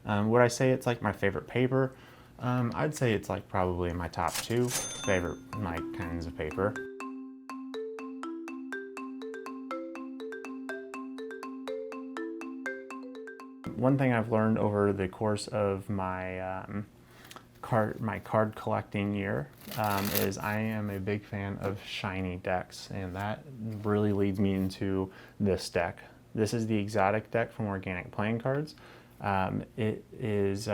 Would I say it's like my favorite paper? I'd say it's like probably my top two favorite kinds of paper. One thing I've learned over the course of my card collecting year is I am a big fan of shiny decks, and that really leads me into this deck. This is the exotic deck from Organic Playing Cards. It is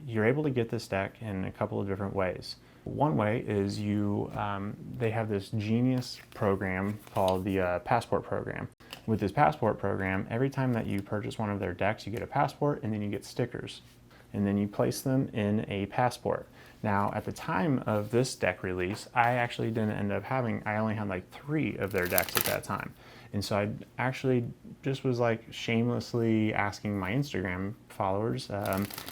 you're able to get this deck in a couple of different ways. One way is they have this genius program called the Passport program. With this Passport program, every time that you purchase one of their decks, you get a passport and then you get stickers. And then you place them in a passport. Now, at the time of this deck release, I actually didn't end up I only had like 3 of their decks at that time. And so I actually just was like shamelessly asking my Instagram followers,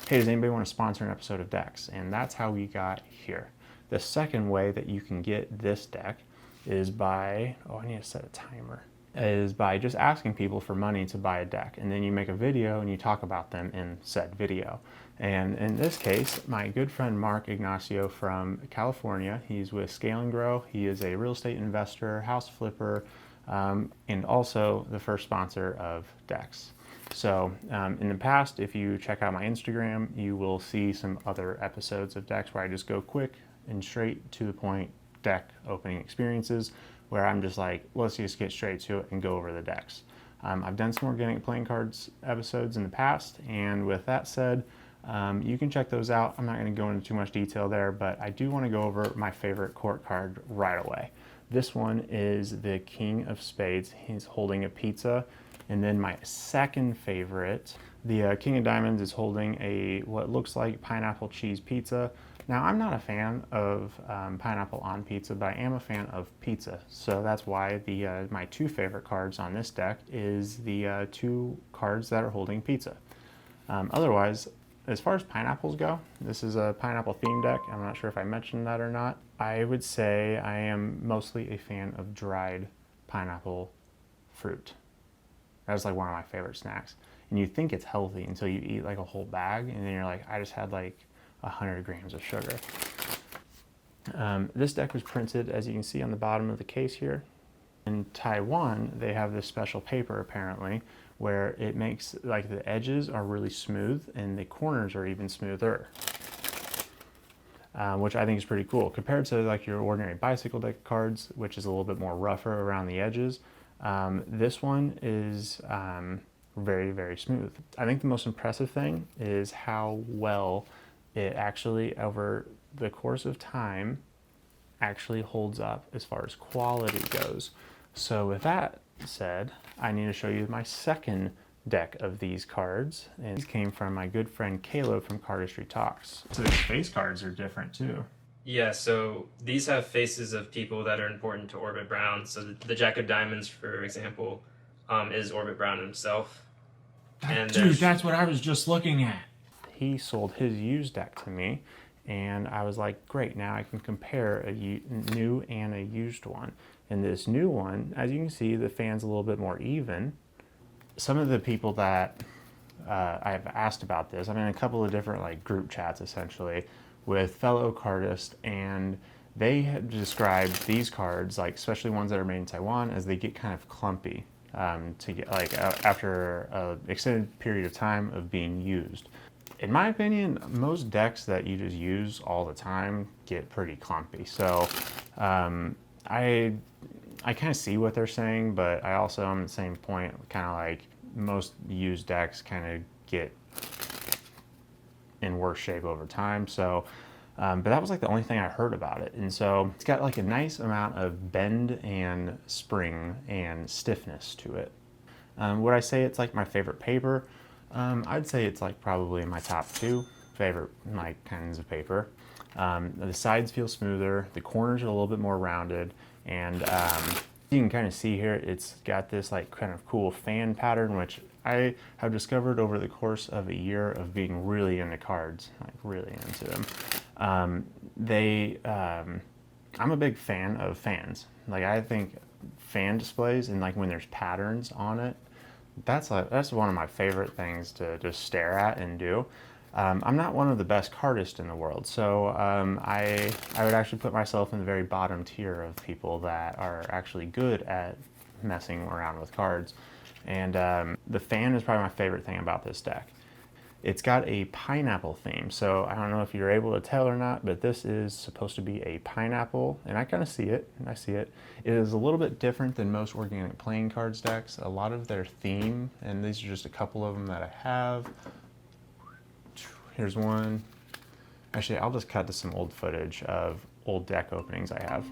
hey, does anybody want to sponsor an episode of decks? And that's how we got here. The second way that you can get this deck is by, I need to set a timer, is by just asking people for money to buy a deck. And then you make a video and you talk about them in said video. And in this case, my good friend Mark Ignacio from California, he's with Scale and Grow. He is a real estate investor, house flipper, and also the first sponsor of decks. So in the past, if you check out my Instagram, you will see some other episodes of decks where I just go quick and straight to the point deck opening experiences, where I'm just like, let's just get straight to it and go over the decks. I've done some Organic Playing Cards episodes in the past, and with that said, you can check those out. I'm not going to go into too much detail there, but I do want to go over my favorite court card right away. This one is the King of Spades. He's holding a pizza. And then my second favorite, the King of Diamonds, is holding what looks like pineapple cheese pizza. Now, I'm not a fan of pineapple on pizza, but I am a fan of pizza. So that's why my 2 favorite cards on this deck is the 2 cards that are holding pizza. Otherwise, as far as pineapples go, this is a pineapple theme deck. I'm not sure if I mentioned that or not. I would say I am mostly a fan of dried pineapple fruit. That's like one of my favorite snacks. And you think it's healthy until you eat like a whole bag, and then you're like, I just had like 100 grams of sugar. This deck was printed, as you can see on the bottom of the case here. In Taiwan, they have this special paper apparently, where it makes like the edges are really smooth and the corners are even smoother, which I think is pretty cool compared to like your ordinary bicycle deck cards, which is a little bit more rougher around the edges. This one is very, very smooth. I think the most impressive thing is how well it actually, over the course of time, actually holds up as far as quality goes. So with that said, I need to show you my second deck of these cards, and these came from my good friend Caleb from CardistryTalk. So the face cards are different too. Yeah, so these have faces of people that are important to Orbit Brown. So the Jack of Diamonds, for example, is Orbit Brown himself. Dude, that's what I was just looking at. He sold his used deck to me, and I was like, great, now I can compare a new and a used one. And this new one, as you can see, the fan's a little bit more even. Some of the people that I've asked about this, I'm in a couple of different like group chats essentially with fellow cardists, and they have described these cards, like especially ones that are made in Taiwan, as they get kind of clumpy to get like after an extended period of time of being used. In my opinion, most decks that you just use all the time get pretty clumpy. So I kind of see what they're saying, but I also am at the same point, kind of like most used decks kind of get in worse shape over time. So, but that was like the only thing I heard about it. And so it's got like a nice amount of bend and spring and stiffness to it. Would I say it's like my favorite paper? I'd say it's like probably my top 2 favorite kinds of paper. The sides feel smoother, the corners are a little bit more rounded, and you can kind of see here, it's got this like kind of cool fan pattern, which I have discovered over the course of a year of being really into cards, like really into them. I'm a big fan of fans. Like I think fan displays and like when there's patterns on it, that's one of my favorite things to just stare at and do. I'm not one of the best cardists in the world, so I would actually put myself in the very bottom tier of people that are actually good at messing around with cards. And the fan is probably my favorite thing about this deck. It's got a pineapple theme, so I don't know if you're able to tell or not, but this is supposed to be a pineapple, and I kind of see it, It is a little bit different than most organic playing cards decks. A lot of their theme, and these are just a couple of them that I have. Here's one. Actually, I'll just cut to some old footage of old deck openings I have.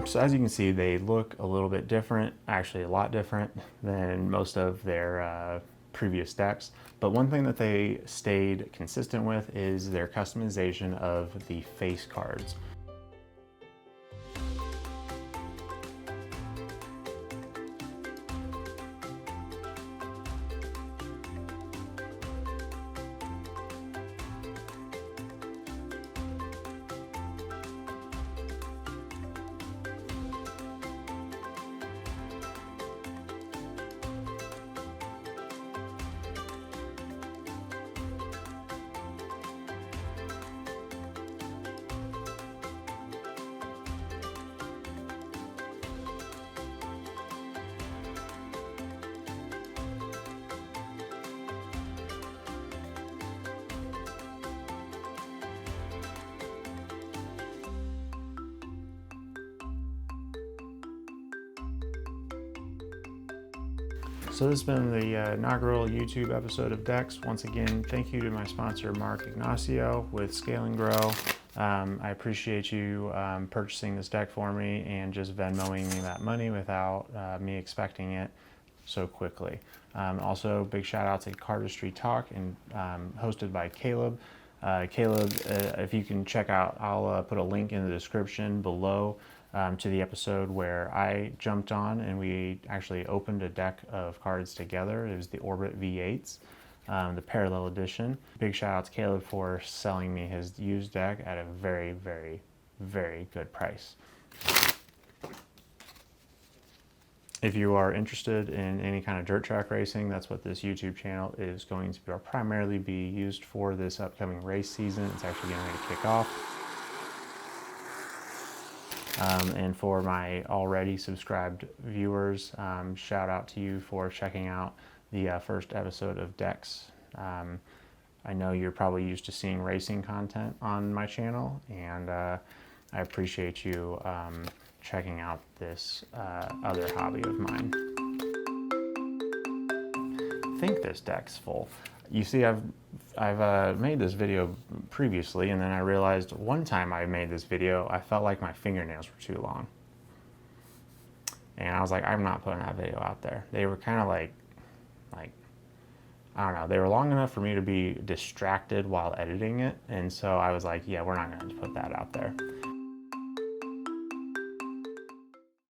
So as you can see, they look a little bit different, actually a lot different than most of their previous decks. But one thing that they stayed consistent with is their customization of the face cards. So this has been the inaugural YouTube episode of Decks. Once again, thank you to my sponsor, Mark Ignacio with Scale and Grow. I appreciate you purchasing this deck for me and just Venmoing me that money without me expecting it so quickly. Also, big shout out to CardistryTalk and hosted by Caleb. Caleb, if you can check out, I'll put a link in the description below to the episode where I jumped on and we actually opened a deck of cards together. It was the Orbit V8s, the Parallel Edition. Big shout out to Caleb for selling me his used deck at a very, very, very good price. If you are interested in any kind of dirt track racing, that's what this YouTube channel is going to primarily be used for this upcoming race season. It's actually getting ready to kick off. And for my already subscribed viewers, shout out to you for checking out the first episode of Decks. I know you're probably used to seeing racing content on my channel, and I appreciate you checking out this other hobby of mine. I think this deck's full. You see, I've made this video previously, and then I realized one time I made this video, I felt like my fingernails were too long. And I was like, I'm not putting that video out there. They were kind of like, I don't know, they were long enough for me to be distracted while editing it. And so I was like, yeah, we're not going to put that out there.